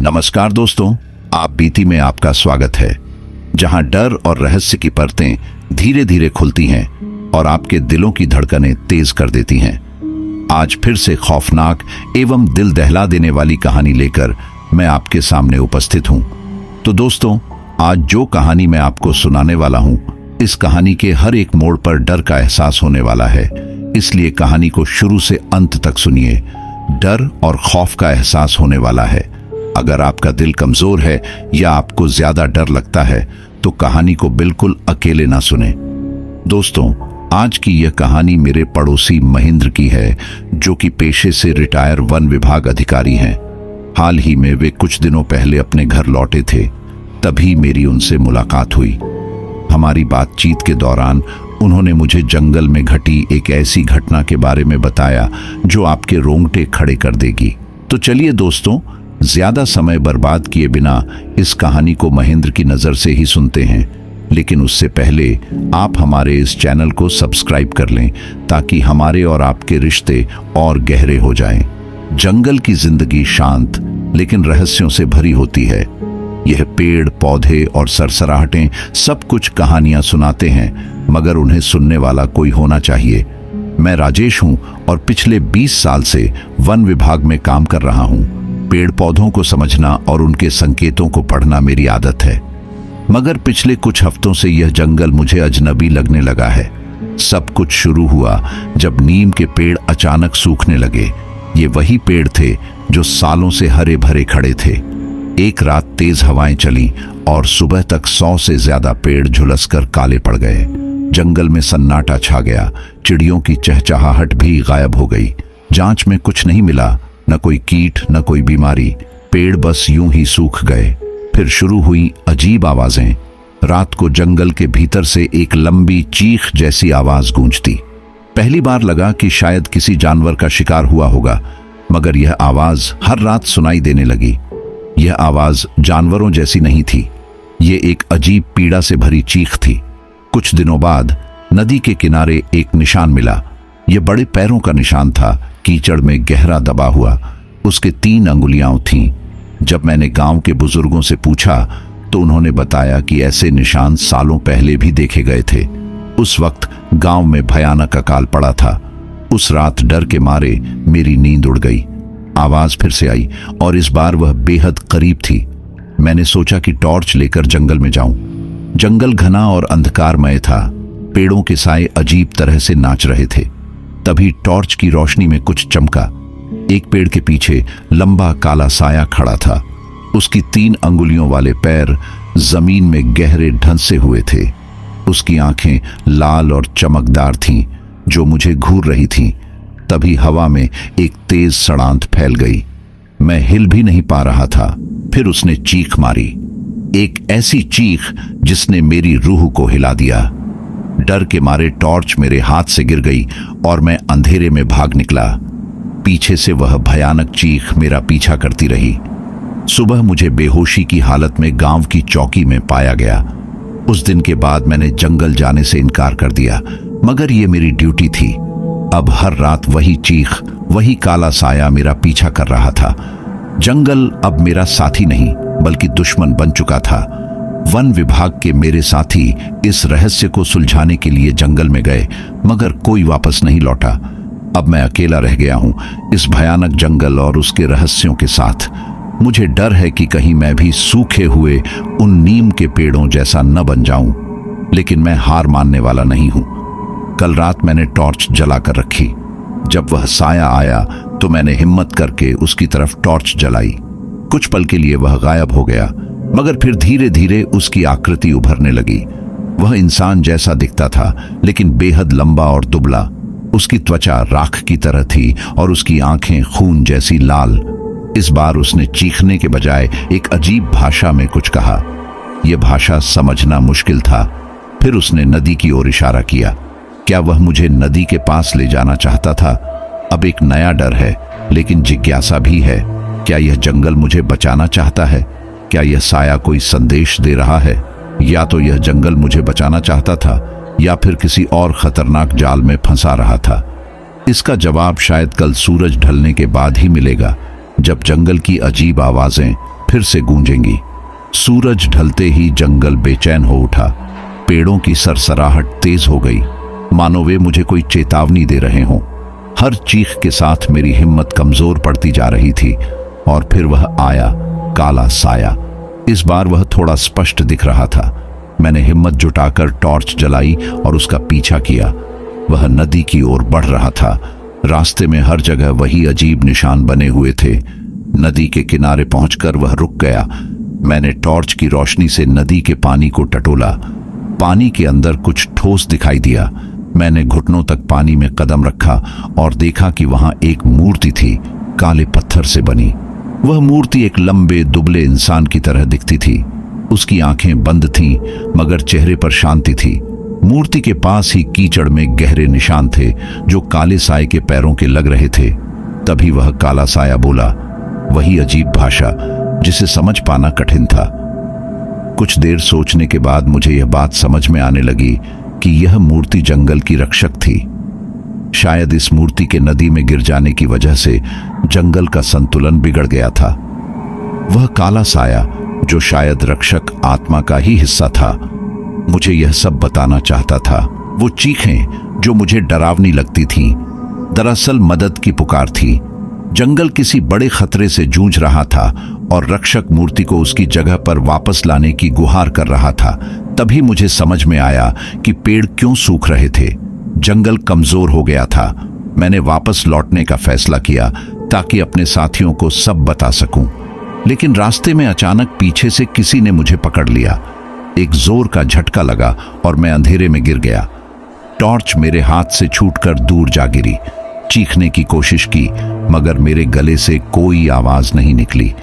नमस्कार दोस्तों, आप बीती में आपका स्वागत है, जहां डर और रहस्य की परतें धीरे धीरे खुलती हैं और आपके दिलों की धड़कनें तेज कर देती हैं। आज फिर से खौफनाक एवं दिल दहला देने वाली कहानी लेकर मैं आपके सामने उपस्थित हूं। तो दोस्तों, आज जो कहानी मैं आपको सुनाने वाला हूं, इस कहानी के हर एक मोड़ पर डर का एहसास होने वाला है। इसलिए कहानी को शुरू से अंत तक सुनिए। डर और खौफ का एहसास होने वाला है। अगर आपका दिल कमजोर है या आपको ज्यादा डर लगता है तो कहानी को बिल्कुल अकेले ना सुने। दोस्तों, आज की यह कहानी मेरे पड़ोसी महेंद्र की है, जो कि पेशे से रिटायर वन विभाग अधिकारी हैं। हाल ही में वे कुछ दिनों पहले अपने घर लौटे थे, तभी मेरी उनसे मुलाकात हुई। हमारी बातचीत के दौरान उन्होंने मुझे जंगल में घटी एक ऐसी घटना के बारे में बताया जो आपके रोंगटे खड़े कर देगी। तो चलिए दोस्तों, ज्यादा समय बर्बाद किए बिना इस कहानी को महेंद्र की नजर से ही सुनते हैं। लेकिन उससे पहले आप हमारे इस चैनल को सब्सक्राइब कर लें, ताकि हमारे और आपके रिश्ते और गहरे हो जाएं। जंगल की जिंदगी शांत लेकिन रहस्यों से भरी होती है। यह पेड़ पौधे और सरसराहटें सब कुछ कहानियां सुनाते हैं, मगर उन्हें सुनने वाला कोई होना चाहिए। मैं राजेश हूं और पिछले 20 साल से वन विभाग में काम कर रहा हूं। पेड़ पौधों को समझना और उनके संकेतों को पढ़ना मेरी आदत है, मगर पिछले कुछ हफ्तों से यह जंगल मुझे अजनबी लगने लगा है। सब कुछ शुरू हुआ जब नीम के पेड़ अचानक सूखने लगे। ये वही पेड़ थे जो सालों से हरे भरे खड़े थे। एक रात तेज हवाएं चली और सुबह तक 100 से ज्यादा पेड़ झुलसकर काले पड़ गए। जंगल में सन्नाटा छा गया। चिड़ियों की चहचहाहट भी गायब हो गई। जांच में कुछ नहीं मिला, न कोई कीट न कोई बीमारी। पेड़ बस यूं ही सूख गए। फिर शुरू हुई अजीब आवाजें। रात को जंगल के भीतर से एक लंबी चीख जैसी आवाज गूंजती। पहली बार लगा कि शायद किसी जानवर का शिकार हुआ होगा, मगर यह आवाज हर रात सुनाई देने लगी। यह आवाज जानवरों जैसी नहीं थी, ये एक अजीब पीड़ा से भरी चीख थी। कुछ दिनों बाद नदी के किनारे एक निशान मिला। यह बड़े पैरों का निशान था, कीचड़ में गहरा दबा हुआ। उसके 3 अंगुलियां थीं। जब मैंने गांव के बुजुर्गों से पूछा तो उन्होंने बताया कि ऐसे निशान सालों पहले भी देखे गए थे। उस वक्त गांव में भयानक अकाल पड़ा था। उस रात डर के मारे मेरी नींद उड़ गई। आवाज फिर से आई और इस बार वह बेहद करीब थी। मैंने सोचा कि टॉर्च लेकर जंगल में जाऊं। जंगल घना और अंधकारमय था। पेड़ों के साए अजीब तरह से नाच रहे थे। तभी टॉर्च की रोशनी में कुछ चमका। एक पेड़ के पीछे लंबा काला साया खड़ा था। उसकी 3 अंगुलियों वाले पैर जमीन में गहरे ढंसे हुए थे। उसकी आंखें लाल और चमकदार थीं, जो मुझे घूर रही थीं। तभी हवा में एक तेज सड़ांत फैल गई। मैं हिल भी नहीं पा रहा था। फिर उसने चीख मारी, एक ऐसी चीख जिसने मेरी रूह को हिला दिया। डर के मारे टॉर्च मेरे हाथ से गिर गई और मैं अंधेरे में भाग निकला। पीछे से वह भयानक चीख मेरा पीछा करती रही। सुबह मुझे बेहोशी की हालत में गांव की चौकी में पाया गया। उस दिन के बाद मैंने जंगल जाने से इनकार कर दिया, मगर यह मेरी ड्यूटी थी। अब हर रात वही चीख, वही काला साया मेरा पीछा कर रहा था। जंगल अब मेरा साथी नहीं बल्कि दुश्मन बन चुका था। वन विभाग के मेरे साथी इस रहस्य को सुलझाने के लिए जंगल में गए, मगर कोई वापस नहीं लौटा। अब मैं अकेला रह गया हूं इस भयानक जंगल और उसके रहस्यों के साथ। मुझे डर है कि कहीं मैं भी सूखे हुए उन नीम के पेड़ों जैसा न बन जाऊं, लेकिन मैं हार मानने वाला नहीं हूं। कल रात मैंने टॉर्च जलाकर रखी। जब वह साया आया तो मैंने हिम्मत करके उसकी तरफ टॉर्च जलाई। कुछ पल के लिए वह गायब हो गया, मगर फिर धीरे धीरे उसकी आकृति उभरने लगी। वह इंसान जैसा दिखता था, लेकिन बेहद लंबा और दुबला। उसकी त्वचा राख की तरह थी और उसकी आंखें खून जैसी लाल। इस बार उसने चीखने के बजाय एक अजीब भाषा में कुछ कहा। यह भाषा समझना मुश्किल था। फिर उसने नदी की ओर इशारा किया। क्या वह मुझे नदी के पास ले जाना चाहता था? अब एक नया डर है, लेकिन जिज्ञासा भी है। क्या यह जंगल मुझे बचाना चाहता है? क्या यह साया कोई संदेश दे रहा है? या तो यह जंगल मुझे बचाना चाहता था, या फिर किसी और खतरनाक जाल में फंसा रहा था। इसका जवाब शायद कल सूरज ढलने के बाद ही मिलेगा, जब जंगल की अजीब आवाजें फिर से गूंजेंगी। सूरज ढलते ही जंगल बेचैन हो उठा। पेड़ों की सरसराहट तेज हो गई, मानो वे मुझे कोई चेतावनी दे रहे हों। हर चीख के साथ मेरी हिम्मत कमजोर पड़ती जा रही थी। और फिर वह आया, काला साया। इस बार वह थोड़ा स्पष्ट दिख रहा था। मैंने हिम्मत जुटाकर टॉर्च जलाई और उसका पीछा किया। वह नदी की ओर बढ़ रहा था। रास्ते में हर जगह वही अजीब निशान बने हुए थे। नदी के किनारे पहुंचकर वह रुक गया। मैंने टॉर्च की रोशनी से नदी के पानी को टटोला। पानी के अंदर कुछ ठोस दिखाई दिया। मैंने घुटनों तक पानी में कदम रखा और देखा कि वहां एक मूर्ति थी, काले पत्थर से बनी। वह मूर्ति एक लंबे दुबले इंसान की तरह दिखती थी। उसकी आंखें बंद थीं, मगर चेहरे पर शांति थी। मूर्ति के पास ही कीचड़ में गहरे निशान थे जो काले साए के पैरों के लग रहे थे। तभी वह काला साया बोला, वही अजीब भाषा जिसे समझ पाना कठिन था। कुछ देर सोचने के बाद मुझे यह बात समझ में आने लगी कि यह मूर्ति जंगल की रक्षक थी। शायद इस मूर्ति के नदी में गिर जाने की वजह से जंगल का संतुलन बिगड़ गया था। वह काला साया, जो शायद रक्षक आत्मा का ही हिस्सा था, मुझे यह सब बताना चाहता था। वो चीखें जो मुझे डरावनी लगती थीं, दरअसल मदद की पुकार थी। जंगल किसी बड़े खतरे से जूझ रहा था और रक्षक मूर्ति को उसकी जगह पर वापस लाने की गुहार कर रहा था। तभी मुझे समझ में आया कि पेड़ क्यों सूख रहे थे। जंगल कमजोर हो गया था। मैंने वापस लौटने का फैसला किया ताकि अपने साथियों को सब बता सकूं। लेकिन रास्ते में अचानक पीछे से किसी ने मुझे पकड़ लिया। एक जोर का झटका लगा और मैं अंधेरे में गिर गया। टॉर्च मेरे हाथ से छूटकर दूर जा गिरी। चीखने की कोशिश की, मगर मेरे गले से कोई आवाज नहीं निकली।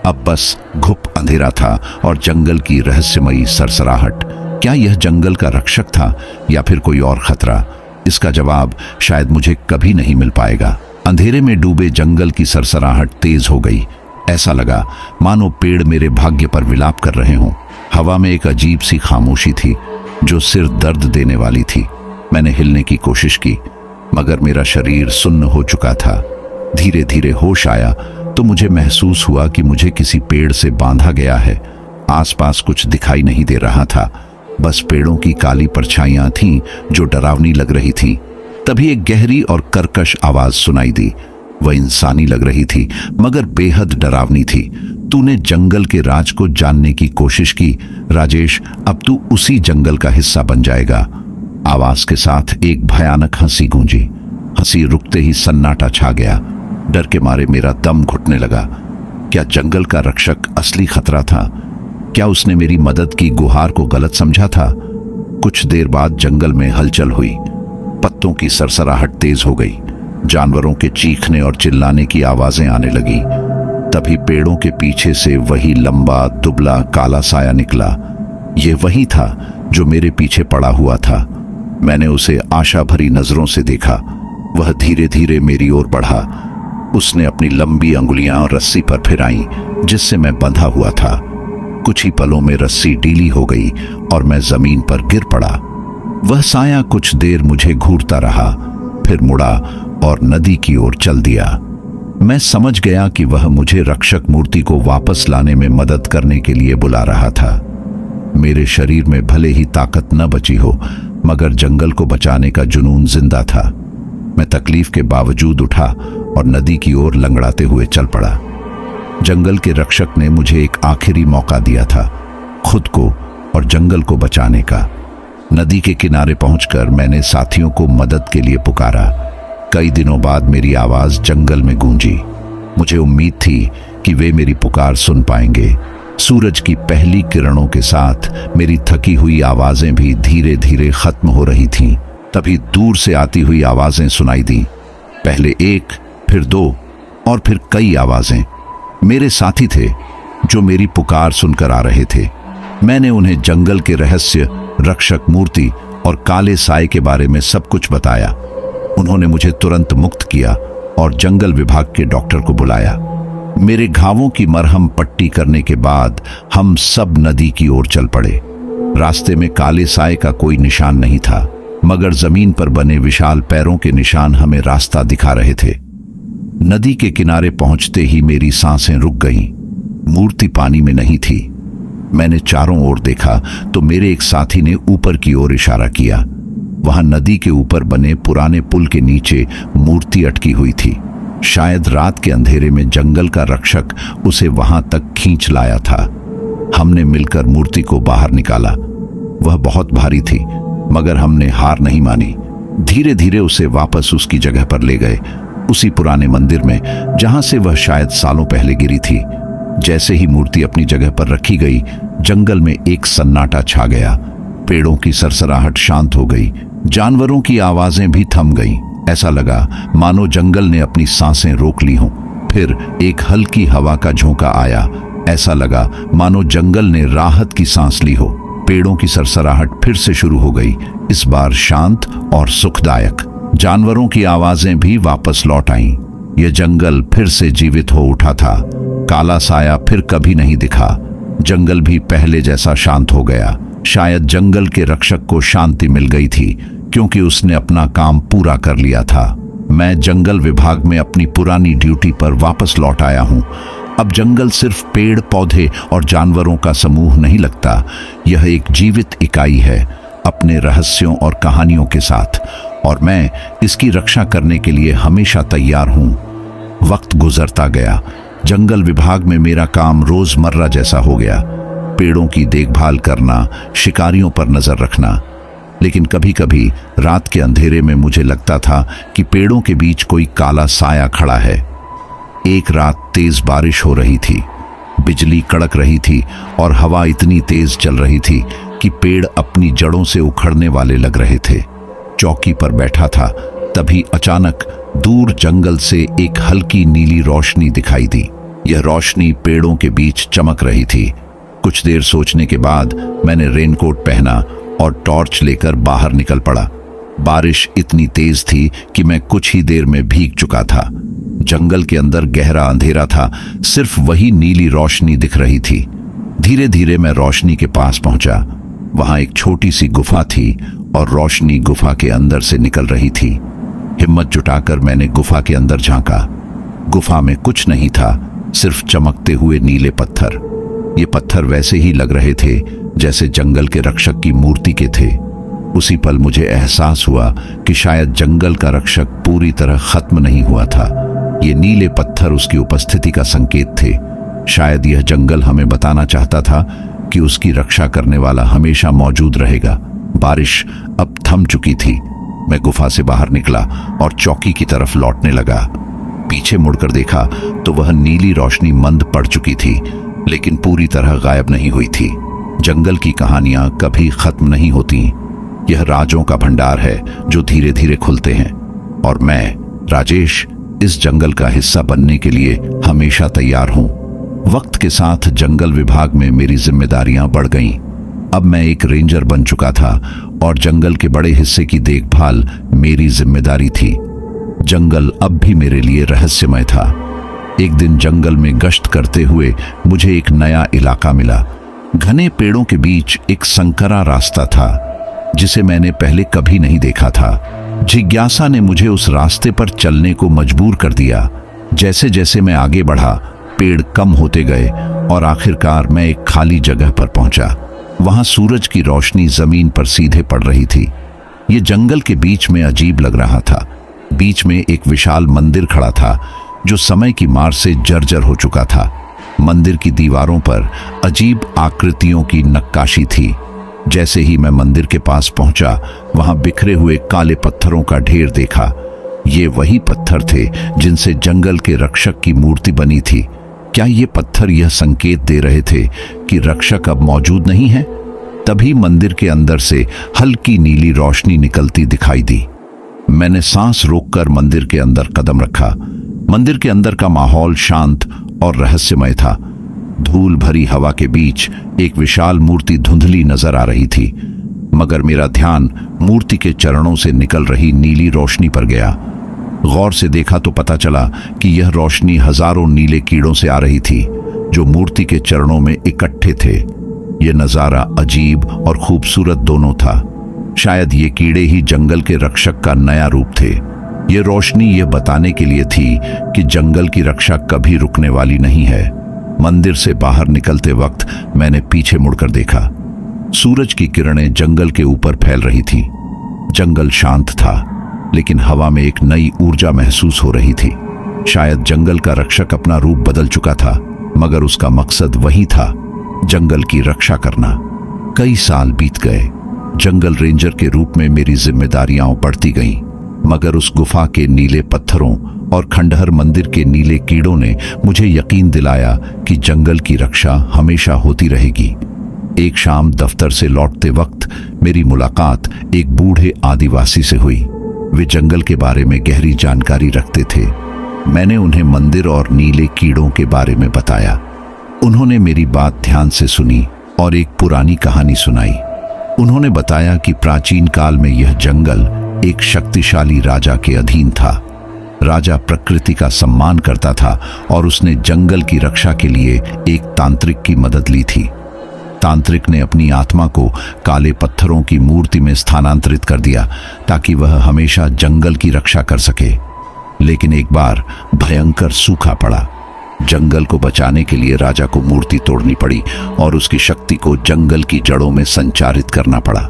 अब बस घुप अंधेरा था और जंगल की रहस्यमयी सरसराहट। क्या यह जंगल का रक्षक था या फिर कोई और खतरा? इसका जवाब शायद मुझे कभी नहीं मिल पाएगा। अंधेरे में डूबे जंगल की सरसराहट तेज हो गई। ऐसा लगा मानो पेड़ मेरे भाग्य पर विलाप कर रहे हों। हवा में एक अजीब सी खामोशी थी जो सिर दर्द देने वाली थी। मैंने हिलने की कोशिश की, मगर मेरा शरीर सुन्न हो चुका था। धीरे धीरे होश आया तो मुझे महसूस हुआ कि मुझे किसी पेड़ से बांधा गया है। आसपास कुछ दिखाई नहीं दे रहा था, बस पेड़ों की काली परछाइयां थीं जो डरावनी लग रही थीं। तभी एक गहरी और कर्कश आवाज सुनाई दी। वह इंसानी लग रही थी, मगर बेहद डरावनी थी। तूने जंगल के राज को जानने की कोशिश की राजेश, अब तू उसी जंगल का हिस्सा बन जाएगा। आवाज के साथ एक भयानक हंसी गूंजी। हंसी रुकते ही सन्नाटा छा गया। डर के मारे मेरा दम घुटने लगा। क्या जंगल का रक्षक असली खतरा था? क्या उसने मेरी मदद की गुहार को गलत समझा था? कुछ देर बाद जंगल में हलचल हुई। पत्तों की सरसराहट तेज हो गई। जानवरों के चीखने और चिल्लाने की आवाजें आने लगी। तभी पेड़ों के पीछे से वही लंबा दुबला काला साया निकला। यह वही था जो मेरे पीछे पड़ा हुआ था। मैंने उसे आशा भरी नजरों से देखा। वह धीरे धीरे मेरी ओर बढ़ा। उसने अपनी लंबी अंगुलियां रस्सी पर फिराई जिससे मैं बंधा हुआ था। कुछ ही पलों में रस्सी ढीली हो गई और मैं जमीन पर गिर पड़ा। वह साया कुछ देर मुझे घूरता रहा, फिर मुड़ा और नदी की ओर चल दिया। मैं समझ गया कि वह मुझे रक्षक मूर्ति को वापस लाने में मदद करने के लिए बुला रहा था। मेरे शरीर में भले ही ताकत न बची हो, मगर जंगल को बचाने का जुनून जिंदा था। मैं तकलीफ के बावजूद उठा और नदी की ओर लंगड़ाते हुए चल पड़ा। जंगल के रक्षक ने मुझे एक आखिरी मौका दिया था, खुद को और जंगल को बचाने का। नदी के किनारे पहुंचकर मैंने साथियों को मदद के लिए पुकारा। कई दिनों बाद मेरी आवाज जंगल में गूंजी। मुझे उम्मीद थी कि वे मेरी पुकार सुन पाएंगे। सूरज की पहली किरणों के साथ मेरी थकी हुई आवाजें भी धीरे धीरे खत्म हो रही थीं। तभी दूर से आती हुई आवाजें सुनाई दी। पहले एक, फिर दो और फिर कई आवाजें। मेरे साथी थे जो मेरी पुकार सुनकर आ रहे थे। मैंने उन्हें जंगल के रहस्य, रक्षक मूर्ति और काले साए के बारे में सब कुछ बताया। उन्होंने मुझे तुरंत मुक्त किया और जंगल विभाग के डॉक्टर को बुलाया। मेरे घावों की मरहम पट्टी करने के बाद हम सब नदी की ओर चल पड़े। रास्ते में काले साए का कोई निशान नहीं था, मगर जमीन पर बने विशाल पैरों के निशान हमें रास्ता दिखा रहे थे। नदी के किनारे पहुंचते ही मेरी सांसें रुक गईं। मूर्ति पानी में नहीं थी। मैंने चारों ओर देखा तो मेरे एक साथी ने ऊपर की ओर इशारा किया। वहां नदी के ऊपर बने पुराने पुल के नीचे मूर्ति अटकी हुई थी। शायद रात के अंधेरे में जंगल का रक्षक उसे वहां तक खींच लाया था। हमने मिलकर मूर्ति को बाहर निकाला। वह बहुत भारी थी, मगर हमने हार नहीं मानी। धीरे धीरे उसे वापस उसकी जगह पर ले गए, उसी पुराने मंदिर में जहां से वह शायद सालों पहले गिरी थी। जैसे ही मूर्ति अपनी जगह पर रखी गई, जंगल में एक सन्नाटा छा गया। पेड़ों की सरसराहट शांत हो गई, जानवरों की आवाजें भी थम गईं। ऐसा लगा मानो जंगल ने अपनी सांसें रोक ली हों। फिर एक हल्की हवा का झोंका आया। ऐसा लगा मानो जंगल ने राहत की सांस ली हो। पेड़ों की सरसराहट फिर से शुरू हो गई, इस बार शांत और सुखदायक। जानवरों की आवाजें भी वापस लौट आईं। यह जंगल फिर से जीवित हो उठा था। काला साया फिर कभी नहीं दिखा। जंगल भी पहले जैसा शांत हो गया। शायद जंगल के रक्षक को शांति मिल गई थी, क्योंकि उसने अपना काम पूरा कर लिया था। मैं जंगल विभाग में अपनी पुरानी ड्यूटी पर वापस लौट आया हूँ। अब जंगल सिर्फ पेड़ पौधे और जानवरों का समूह नहीं लगता, यह एक जीवित इकाई है, अपने रहस्यों और कहानियों के साथ, और मैं इसकी रक्षा करने के लिए हमेशा तैयार हूँ। वक्त गुजरता गया। जंगल विभाग में मेरा काम रोजमर्रा जैसा हो गया। पेड़ों की देखभाल करना, शिकारियों पर नजर रखना। लेकिन कभी कभी रात के अंधेरे में मुझे लगता था कि पेड़ों के बीच कोई काला साया खड़ा है। एक रात तेज बारिश हो रही थी, बिजली कड़क रही थी और हवा इतनी तेज चल रही थी कि पेड़ अपनी जड़ों से उखड़ने वाले लग रहे थे। चौकी पर बैठा था, तभी अचानक दूर जंगल से एक हल्की नीली रोशनी दिखाई दी। यह रोशनी पेड़ों के बीच चमक रही थी। कुछ देर सोचने के बाद मैंने रेनकोट पहना और टॉर्च लेकर बाहर निकल पड़ा। बारिश इतनी तेज थी कि मैं कुछ ही देर में भीग चुका था। जंगल के अंदर गहरा अंधेरा था, सिर्फ वही नीली रोशनी दिख रही थी। धीरे धीरे मैं रोशनी के पास पहुंचा। वहां एक छोटी सी गुफा थी और रोशनी गुफा के अंदर से निकल रही थी। हिम्मत जुटाकर मैंने गुफा के अंदर झांका। गुफा में कुछ नहीं था, सिर्फ चमकते हुए नीले पत्थर। ये पत्थर वैसे ही लग रहे थे जैसे जंगल के रक्षक की मूर्ति के थे। उसी पल मुझे एहसास हुआ कि शायद जंगल का रक्षक पूरी तरह खत्म नहीं हुआ था। ये नीले पत्थर उसकी उपस्थिति का संकेत थे। शायद यह जंगल हमें बताना चाहता था कि उसकी रक्षा करने वाला हमेशा मौजूद रहेगा। बारिश अब थम चुकी थी। मैं गुफा से बाहर निकला और चौकी की तरफ लौटने लगा। पीछे मुड़कर देखा तो वह नीली रोशनी मंद पड़ चुकी थी, लेकिन पूरी तरह गायब नहीं हुई थी। जंगल की कहानियां कभी खत्म नहीं होती। यह राजों का भंडार है जो धीरे धीरे खुलते हैं, और मैं राजेश इस जंगल का हिस्सा बनने के लिए हमेशा तैयार हूं। वक्त के साथ जंगल विभाग में मेरी जिम्मेदारियां बढ़ गईं। अब मैं एक रेंजर बन चुका था और जंगल के बड़े हिस्से की देखभाल मेरी जिम्मेदारी थी। जंगल अब भी मेरे लिए रहस्यमय था। एक दिन जंगल में गश्त करते हुए मुझे एक नया इलाका मिला। घने पेड़ों के बीच एक संकरा रास्ता था जिसे मैंने पहले कभी नहीं देखा था। जिज्ञासा ने मुझे उस रास्ते पर चलने को मजबूर कर दिया। जैसे जैसे मैं आगे बढ़ा, पेड़ कम होते गए और आखिरकार मैं एक खाली जगह पर पहुंचा। वहां सूरज की रोशनी जमीन पर सीधे पड़ रही थी। ये जंगल के बीच में अजीब लग रहा था। बीच में एक विशाल मंदिर खड़ा था जो समय की मार से जर्जर हो चुका था। मंदिर की दीवारों पर अजीब आकृतियों की नक्काशी थी। जैसे ही मैं मंदिर के पास पहुंचा, वहां बिखरे हुए काले पत्थरों का ढेर देखा। ये वही पत्थर थे जिनसे जंगल के रक्षक की मूर्ति बनी थी। क्या ये पत्थर यह संकेत दे रहे थे कि रक्षक अब मौजूद नहीं है? तभी मंदिर के अंदर से हल्की नीली रोशनी निकलती दिखाई दी। मैंने सांस रोककर मंदिर के अंदर कदम रखा। मंदिर के अंदर का माहौल शांत और रहस्यमय था। धूल भरी हवा के बीच एक विशाल मूर्ति धुंधली नजर आ रही थी, मगर मेरा ध्यान मूर्ति के चरणों से निकल रही नीली रोशनी पर गया। गौर से देखा तो पता चला कि यह रोशनी हजारों नीले कीड़ों से आ रही थी जो मूर्ति के चरणों में इकट्ठे थे। यह नजारा अजीब और खूबसूरत दोनों था। शायद ये कीड़े ही जंगल के रक्षक का नया रूप थे। ये रोशनी यह बताने के लिए थी कि जंगल की रक्षा कभी रुकने वाली नहीं है। मंदिर से बाहर निकलते वक्त मैंने पीछे मुड़कर देखा। सूरज की किरणें जंगल के ऊपर फैल रही थीं। जंगल शांत था, लेकिन हवा में एक नई ऊर्जा महसूस हो रही थी। शायद जंगल का रक्षक अपना रूप बदल चुका था, मगर उसका मकसद वही था, जंगल की रक्षा करना। कई साल बीत गए। जंगल रेंजर के रूप में मेरी जिम्मेदारियां बढ़ती गईं, मगर उस गुफा के नीले पत्थरों और खंडहर मंदिर के नीले कीड़ों ने मुझे यकीन दिलाया कि जंगल की रक्षा हमेशा होती रहेगी। एक शाम दफ्तर से लौटते वक्त मेरी मुलाकात एक बूढ़े आदिवासी से हुई। वे जंगल के बारे में गहरी जानकारी रखते थे। मैंने उन्हें मंदिर और नीले कीड़ों के बारे में बताया। उन्होंने मेरी बात ध्यान से सुनी और एक पुरानी कहानी सुनाई। उन्होंने बताया कि प्राचीन काल में यह जंगल एक शक्तिशाली राजा के अधीन था। राजा प्रकृति का सम्मान करता था और उसने जंगल की रक्षा के लिए एक तांत्रिक की मदद ली थी। तांत्रिक ने अपनी आत्मा को काले पत्थरों की मूर्ति में स्थानांतरित कर दिया ताकि वह हमेशा जंगल की रक्षा कर सके। लेकिन एक बार भयंकर सूखा पड़ा। जंगल को बचाने के लिए राजा को मूर्ति तोड़नी पड़ी और उसकी शक्ति को जंगल की जड़ों में संचारित करना पड़ा।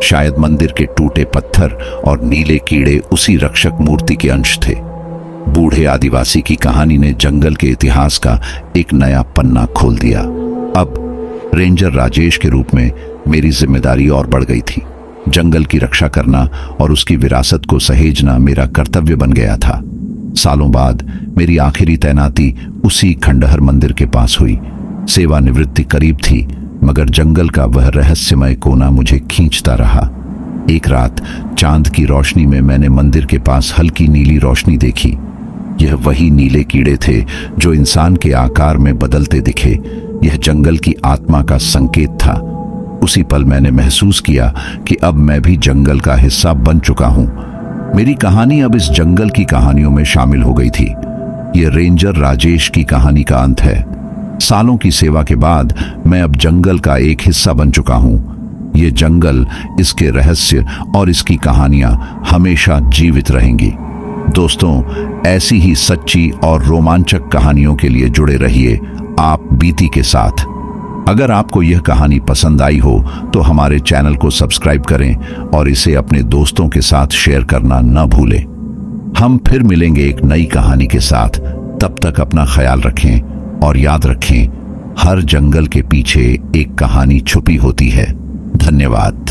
शायद मंदिर के टूटे पत्थर और नीले कीड़े उसी रक्षक मूर्ति के अंश थे। बूढ़े आदिवासी की कहानी ने जंगल के इतिहास का एक नया पन्ना खोल दिया। अब रेंजर राजेश के रूप में मेरी जिम्मेदारी और बढ़ गई थी। जंगल की रक्षा करना और उसकी विरासत को सहेजना मेरा कर्तव्य बन गया था। सालों बाद मेरी आखिरी तैनाती उसी खंडहर मंदिर के पास हुई। सेवानिवृत्ति करीब थी, मगर जंगल का वह रहस्यमय कोना मुझे खींचता रहा। एक रात चांद की रोशनी में मैंने मंदिर के पास हल्की नीली रोशनी देखी। यह वही नीले कीड़े थे जो इंसान के आकार में बदलते दिखे। यह जंगल की आत्मा का संकेत था। उसी पल मैंने महसूस किया कि अब मैं भी जंगल का हिस्सा बन चुका हूं। मेरी कहानी अब इस जंगल की कहानियों में शामिल हो गई थी। यह रेंजर राजेश की कहानी का अंत है। सालों की सेवा के बाद मैं अब जंगल का एक हिस्सा बन चुका हूं। ये जंगल, इसके रहस्य और इसकी कहानियां हमेशा जीवित रहेंगी। दोस्तों, ऐसी ही सच्ची और रोमांचक कहानियों के लिए जुड़े रहिए आप बीती के साथ। अगर आपको यह कहानी पसंद आई हो तो हमारे चैनल को सब्सक्राइब करें और इसे अपने दोस्तों के साथ शेयर करना न भूलें। हम फिर मिलेंगे एक नई कहानी के साथ। तब तक अपना ख्याल रखें और याद रखें, हर जंगल के पीछे एक कहानी छुपी होती है। धन्यवाद।